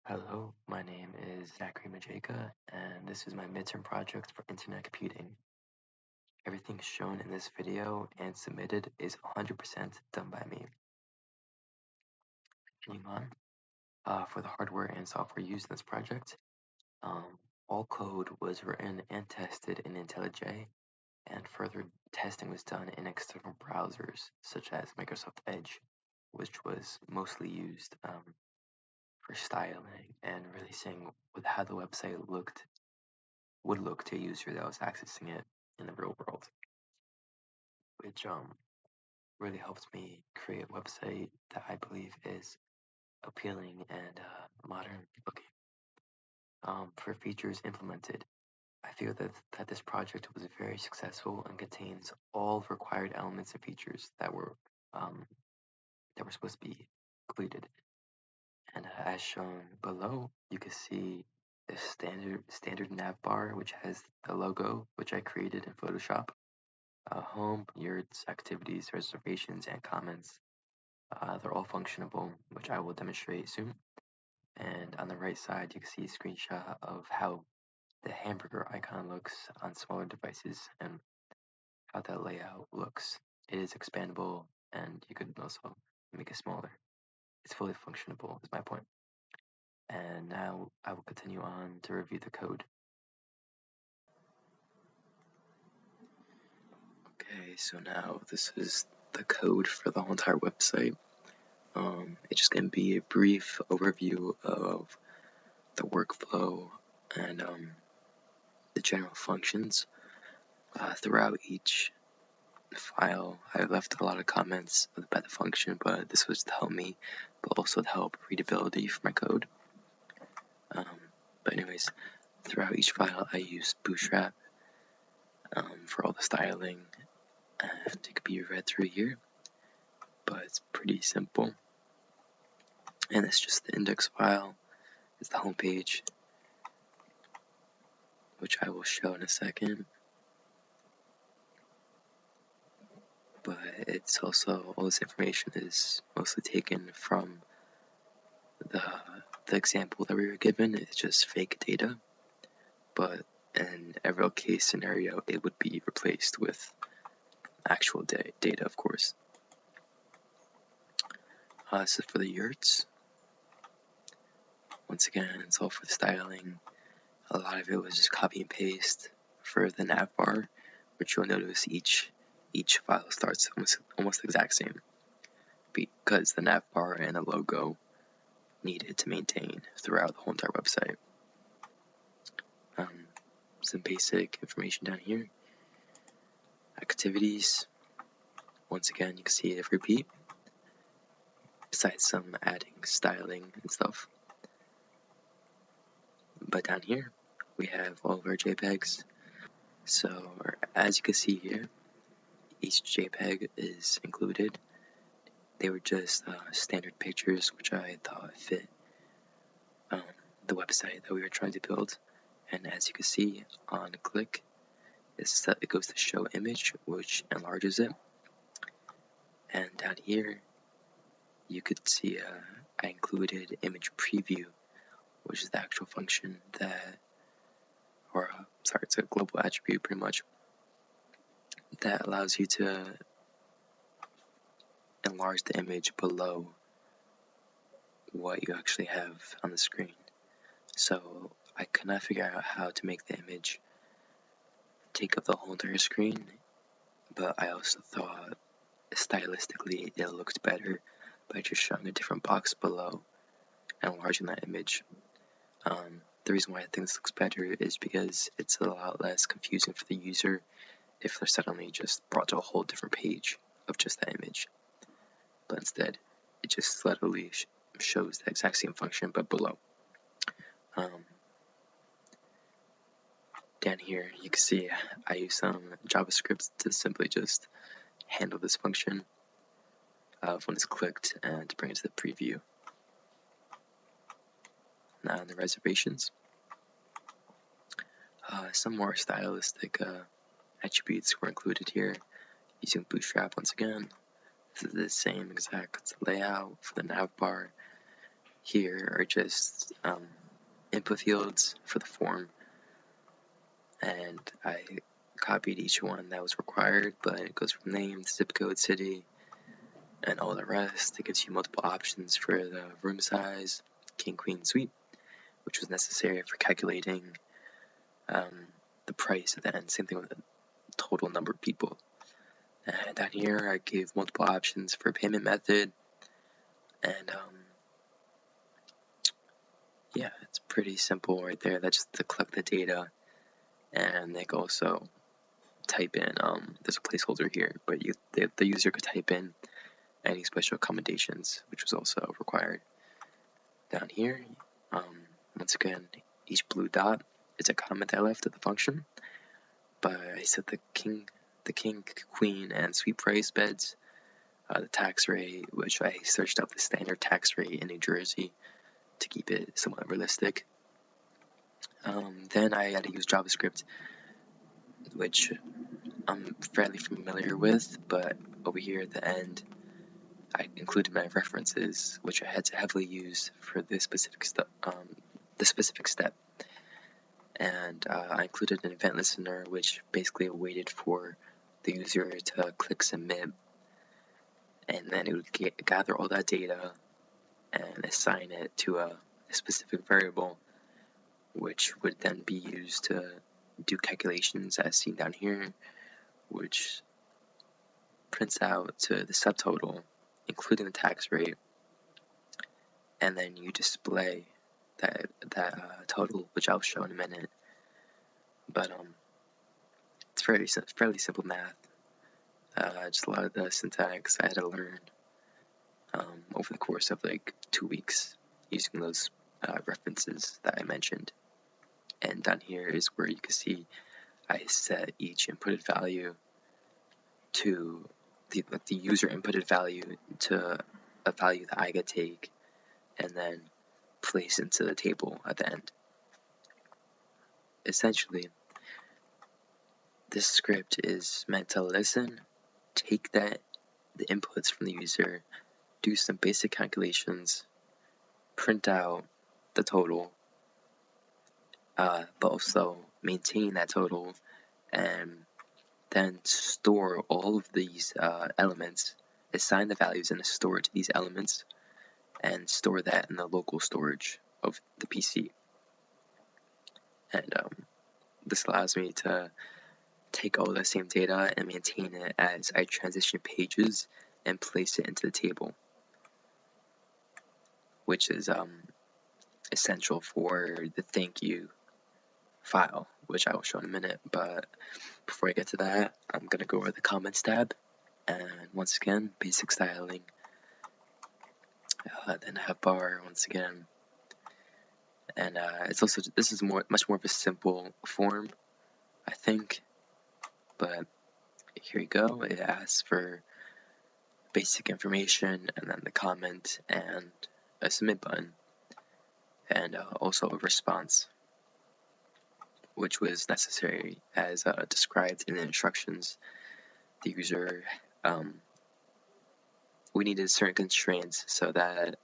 Hello, my name is Zachary Majeka, and this is my midterm project for internet computing. Everything shown in this video and submitted is 100% done by me. Continuing on, for the hardware and software used in this project, all code was written and tested in IntelliJ, and further testing was done in external browsers such as Microsoft Edge, which was mostly used for styling and really seeing how the website would look to a user that was accessing it in the real world, which really helped me create a website that I believe is appealing and modern looking. For features implemented, I feel that this project was very successful and contains all required elements and features that were supposed to be included. And as shown below, you can see the standard nav bar, which has the logo, which I created in Photoshop. Home, yurts, activities, reservations, and comments. They're all functionable, which I will demonstrate soon. And on the right side, you can see a screenshot of how the hamburger icon looks on smaller devices and how that layout looks. It is expandable, and you could also make it smaller. It's fully functionable, is my point. And now I will continue on to review the code. Okay, so now this is the code for the whole entire website. It's just going to be a brief overview of the workflow and the general functions. Throughout each file, I left a lot of comments about the function, but this was to help me, but also to help readability for my code. But anyways, throughout each file, I use Bootstrap for all the styling, and it could be read through here, but it's pretty simple. And it's just the index file, it's the home page, which I will show in a second. But it's also, all this information is mostly taken from the example that we were given. It's just fake data, but in every real case scenario, it would be replaced with actual data, of course. So for the yurts, once again, it's all for the styling. A lot of it was just copy and paste for the nav bar, which you'll notice each file starts almost the exact same, because the nav bar and the logo needed to maintain throughout the whole entire website. Some basic information down here. Activities, once again, you can see it repeat, besides some adding styling and stuff. But down here, we have all of our JPEGs. So, as you can see here, each JPEG is included. They were just standard pictures, which I thought fit the website that we were trying to build. And as you can see on click, it goes to show image, which enlarges it. And down here, you could see I included image preview, which is the actual function it's a global attribute pretty much, that allows you to enlarge the image below what you actually have on the screen. So I could not figure out how to make the image take up the whole entire screen, but I also thought stylistically it looked better by just showing a different box below and enlarging that image. The reason why I think this looks better is because it's a lot less confusing for the user if they're suddenly just brought to a whole different page of just that image. But instead, it just literally shows the exact same function but below. Down here, you can see I use some JavaScript to simply just handle this function of when it's clicked and to bring it to the preview. Now in the reservations, some more stylistic attributes were included here using Bootstrap once again. This is the same exact layout for the nav bar. here are just input fields for the form, and I copied each one that was required, but it goes from name, zip code, city, and all the rest. It gives you multiple options for the room size, king, queen, suite, which was necessary for calculating the price at the end. Same thing with the total number of people. And down here, I gave multiple options for payment method, and yeah, it's pretty simple right there. That's just to collect the data, and they can also type in, there's a placeholder here, but the user could type in any special accommodations, which was also required. Down here, once again, each blue dot is a comment I left of the function, but I set the king, queen, and suite price beds, the tax rate, which I searched up the standard tax rate in New Jersey to keep it somewhat realistic. Then I had to use JavaScript, which I'm fairly familiar with, but over here at the end, I included my references, which I had to heavily use for this specific step. And I included an event listener, which basically waited for the user to click submit, and then it would gather all that data and assign it to a specific variable, which would then be used to do calculations as seen down here, which prints out to the subtotal, including the tax rate, and then you display that total, which I'll show in a minute. But it's fairly simple math. Just a lot of the syntax I had to learn over the course of like 2 weeks using those references that I mentioned. And down here is where you can see I set each inputted value to the user inputted value to a value that I could take and then place into the table at the end. Essentially, this script is meant to listen, take the inputs from the user, do some basic calculations, print out the total, but also maintain that total, and then store all of these elements, assign the values and store it to these elements, and store that in the local storage of the PC. And this allows me to take all the same data and maintain it as I transition pages and place it into the table, which is essential for the thank you file, which I will show in a minute. But before I get to that, I'm going to go over the comments tab, and once again, basic styling, then have bar once again, and it's also, this is much more of a simple form, I think, but here you go. It asks for basic information, and then the comment, and a submit button, and also a response, which was necessary as described in the instructions. The user, we needed certain constraints so that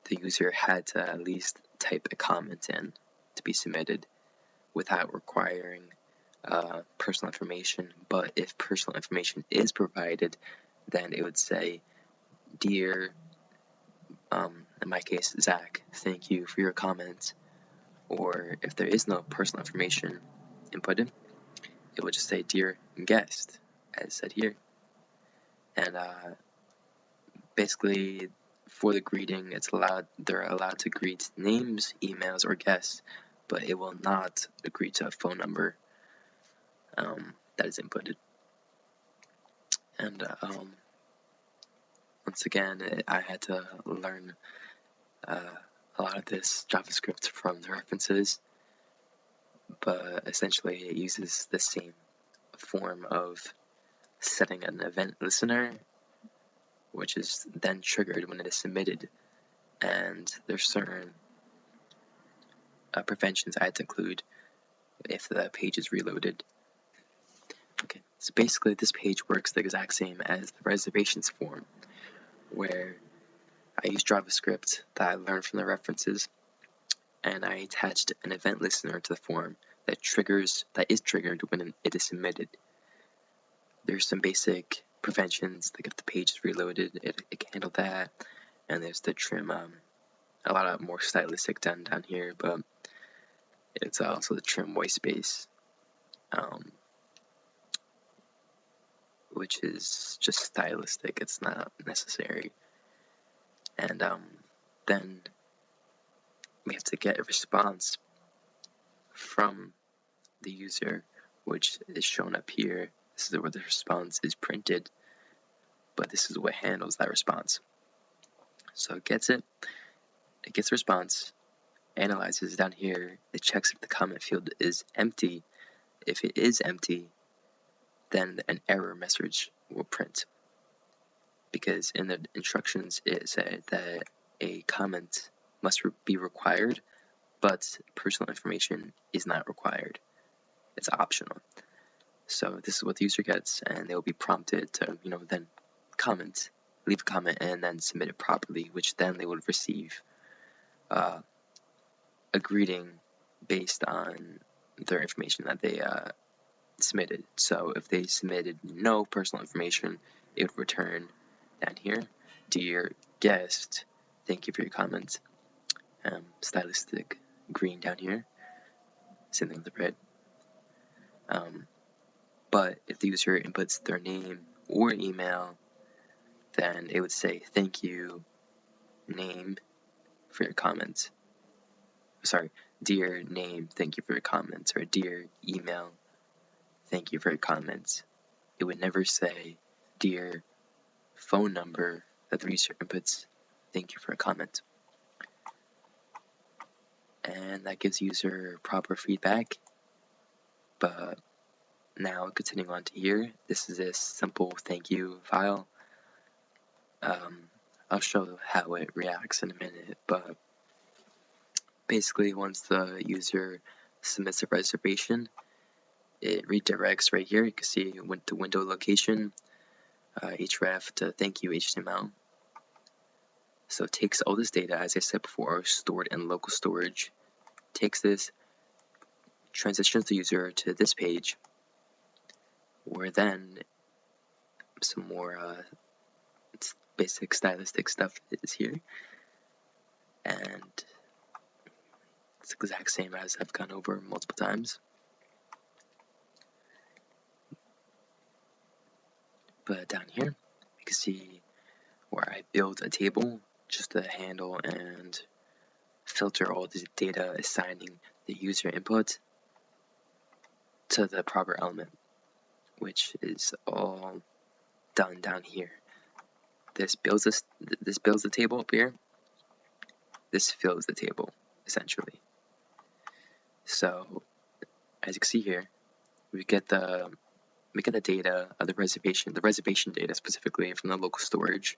the user had to at least type a comment in to be submitted without requiring personal information. But if personal information is provided, then it would say, dear, in my case, Zach, thank you for your comment. Or if there is no personal information inputted, it would just say, dear guest, as said here. And basically, for the greeting, they're allowed to greet names, emails, or guests, but it will not agree to a phone number that is inputted. And once again, I had to learn a lot of this JavaScript from the references, but essentially it uses the same form of setting an event listener, which is then triggered when it is submitted, and there's certain preventions I had to include if the page is reloaded. Okay, so basically this page works the exact same as the reservations form, where I used JavaScript that I learned from the references, and I attached an event listener to the form that is triggered when it is submitted. There's some basic preventions, like if the page is reloaded, it can handle that, and there's the trim, a lot of more stylistic down here, but it's also the trim white space, which is just stylistic, it's not necessary. And then we have to get a response from the user, which is shown up here. This is where the response is printed, but this is what handles that response. So it gets the response, analyzes down here, it checks if the comment field is empty. If it is empty, then an error message will print, because in the instructions it said that a comment must be required, but personal information is not required. It's optional. So this is what the user gets, and they'll be prompted to, then leave a comment, and then submit it properly, which then they would receive a greeting based on their information that they submitted. So if they submitted no personal information, it would return down here, "Dear guest, thank you for your comment." Stylistic green down here, same thing with the red. But if the user inputs their name or email, then it would say, "Thank you, name, for your comments." Sorry, "Dear name, thank you for your comments," or "Dear email, thank you for your comments." It would never say, "Dear phone number that the user inputs, thank you for a comment." And that gives user proper feedback. But now continuing on to here, this is a simple thank you file. I'll show how it reacts in a minute, but basically once the user submits a reservation, it redirects right here. You can see it went to window location, href to thank you HTML. So it takes all this data, as I said before, stored in local storage, takes this, transitions the user to this page, where then some more basic stylistic stuff is here, and it's the exact same as I've gone over multiple times. But down here, you can see where I build a table just to handle and filter all the data, assigning the user input to the proper element, which is all done down here. This builds the table up here. This fills the table, essentially. So, as you can see here, we get the data of the reservation data specifically from the local storage.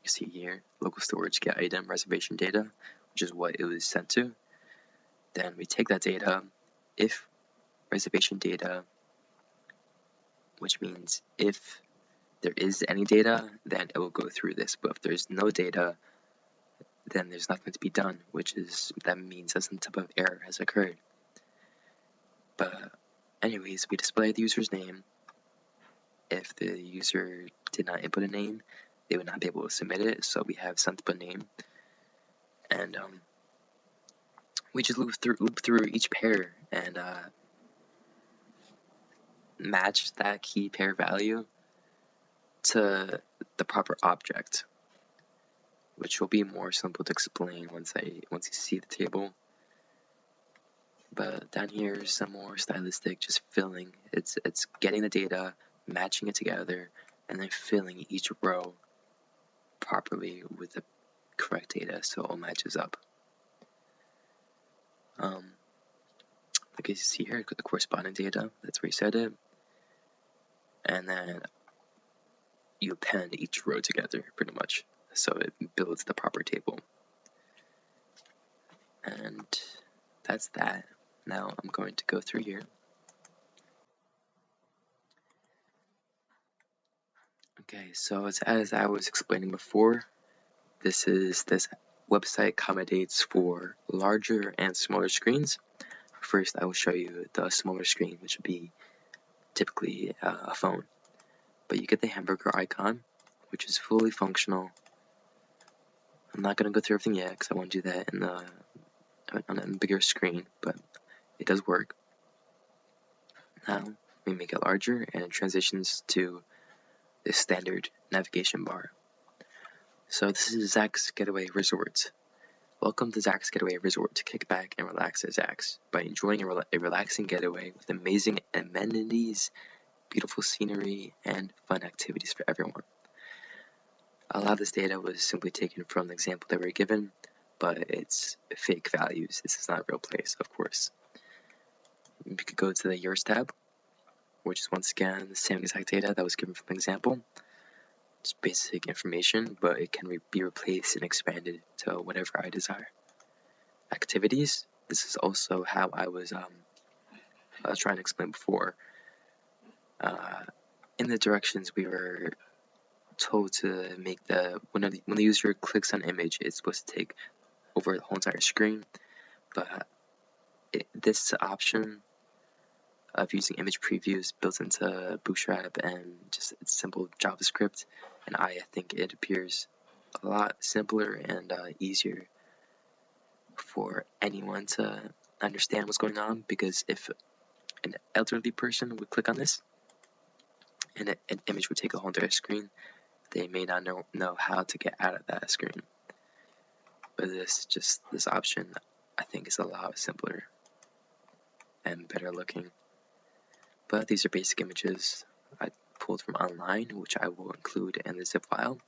You see here, local storage get item reservation data, which is what it was sent to. Then we take that data, if reservation data, which means if there is any data, then it will go through this. But if there's no data, then there's nothing to be done, that means that some type of error has occurred. But anyways, we display the user's name. If the user did not input a name, they would not be able to submit it, so we have some type of name. And we just loop through each pair and match that key pair value to the proper object, which will be more simple to explain once you see the table. But down here is some more stylistic, just filling. It's getting the data, matching it together, and then filling each row properly with the correct data so it all matches up. Like you see here, the corresponding data, that's where you set it. And then you append each row together, pretty much, so it builds the proper table. And that's that. Now I'm going to go through here. Okay, so as I was explaining before, This website accommodates for larger and smaller screens. First, I will show you the smaller screen, which would be typically a phone. But you get the hamburger icon, which is fully functional. I'm not going to go through everything yet because I want to do that on a bigger screen, but it does work. Now we make it larger and it transitions to the standard navigation bar. So this is Zach's Getaway Resort. Welcome to Zach's Getaway Resort. To kick back and relax at Zach's by enjoying a relaxing getaway with amazing amenities, beautiful scenery, and fun activities for everyone. A lot of this data was simply taken from the example that we were given, but it's fake values. This is not a real place, of course. We could go to the Yours tab, which is once again the same exact data that was given from the example. It's basic information, but it can be replaced and expanded to whatever I desire. Activities. This is also how I was trying to explain before. In the directions, we were told to make when the user clicks on an image, it's supposed to take over the whole entire screen. But this option of using image previews built into Bootstrap and just it's simple JavaScript, and I think it appears a lot simpler and easier for anyone to understand what's going on, because if an elderly person would click on this and an image would take a whole entire screen, they may not know how to get out of that screen. But this option, I think, is a lot simpler and better looking. But these are basic images I pulled from online, which I will include in the zip file.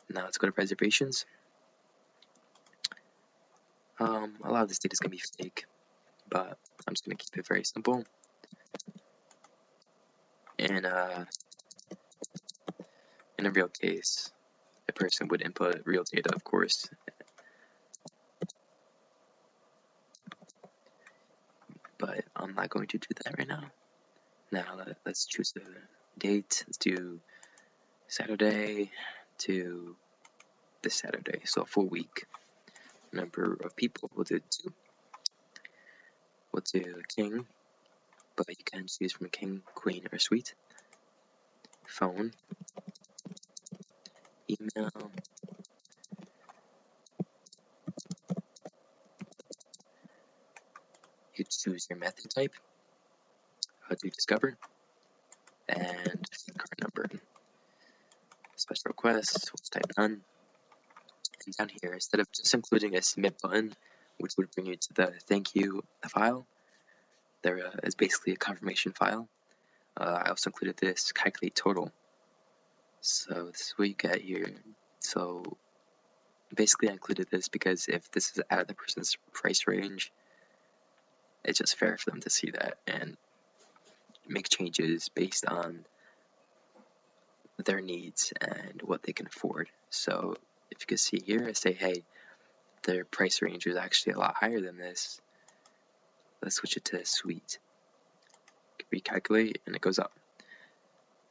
Now let's go to reservations. A lot of this data is going to be fake, but I'm just going to keep it very simple. And in a real case, a person would input real data, of course. But I'm not going to do that right now. Now let's choose a date. Let's do Saturday to this Saturday, so a full week. Number of people, we'll do 2. We'll do king, but you can choose from king, queen, or suite. Phone, email, you choose your method type, how to discover, and card number. Special requests, we'll type none. And down here, instead of just including a submit button, which would bring you to the thank you file, there is basically a confirmation file. I also included this calculate total. So this is what you get here. So basically I included this because if this is out of the person's price range, it's just fair for them to see that and make changes based on their needs and what they can afford. So if you can see here, I say, hey, their price range is actually a lot higher than this. Let's switch it to suite. Recalculate, and it goes up.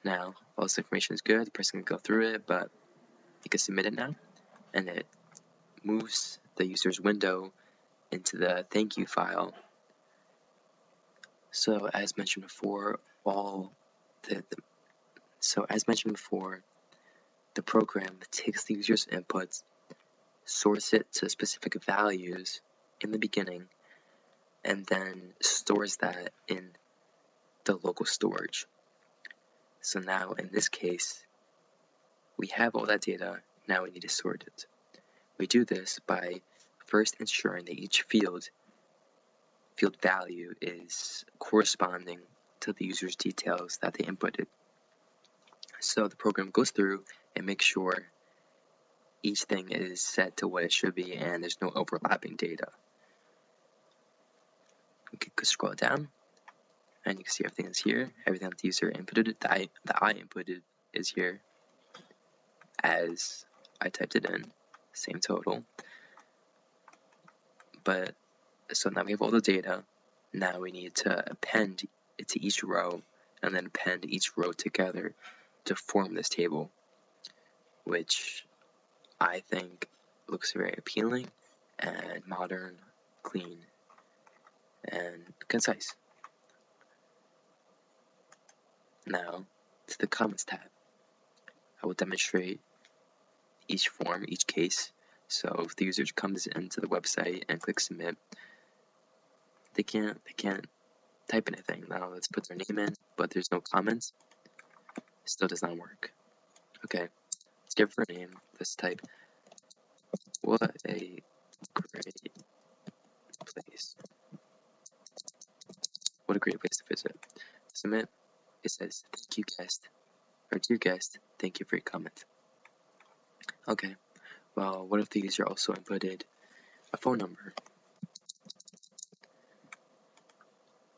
Now, all this information is good. The person can go through it, but you can submit it now, and it moves the user's window into the thank you file. So as mentioned before, the program takes the user's inputs, sorts it to specific values in the beginning, and then stores that in the local storage. So now in this case, we have all that data, now we need to sort it. We do this by first ensuring that each field value is corresponding to the user's details that they inputted. So the program goes through and makes sure each thing is set to what it should be and there's no overlapping data. We can scroll down and you can see everything is here. Everything that the user inputted, that I inputted, is here as I typed it in, same total. But so now we have all the data. Now we need to append it to each row and then append each row together to form this table. which I think looks very appealing and modern, clean, and concise. Now, to the comments tab. I will demonstrate each form, each case. So if the user comes into the website and clicks submit, they can't type anything. Now let's put their name in, but there's no comments. It still does not work. Okay, let's give her a name. Let's type, what a great place. What a great place to visit. Submit. It says, thank you guest, or dear guest, thank you for your comment. Okay, well, what if the user also inputted a phone number?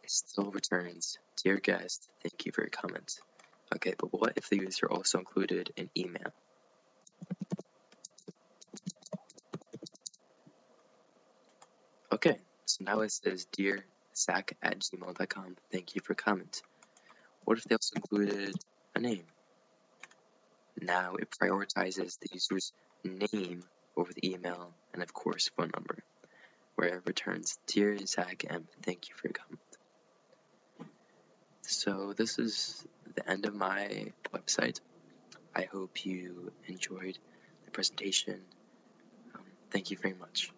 It still returns, dear guest, thank you for your comment. Okay, but what if the user also included an email? Okay, so now it says, dear zach@gmail.com, thank you for comment. What if they also included a name? Now it prioritizes the user's name over the email and of course phone number, where it returns, dear Zach M, thank you for your comment. So this is the end of my website. I hope you enjoyed the presentation. Thank you very much.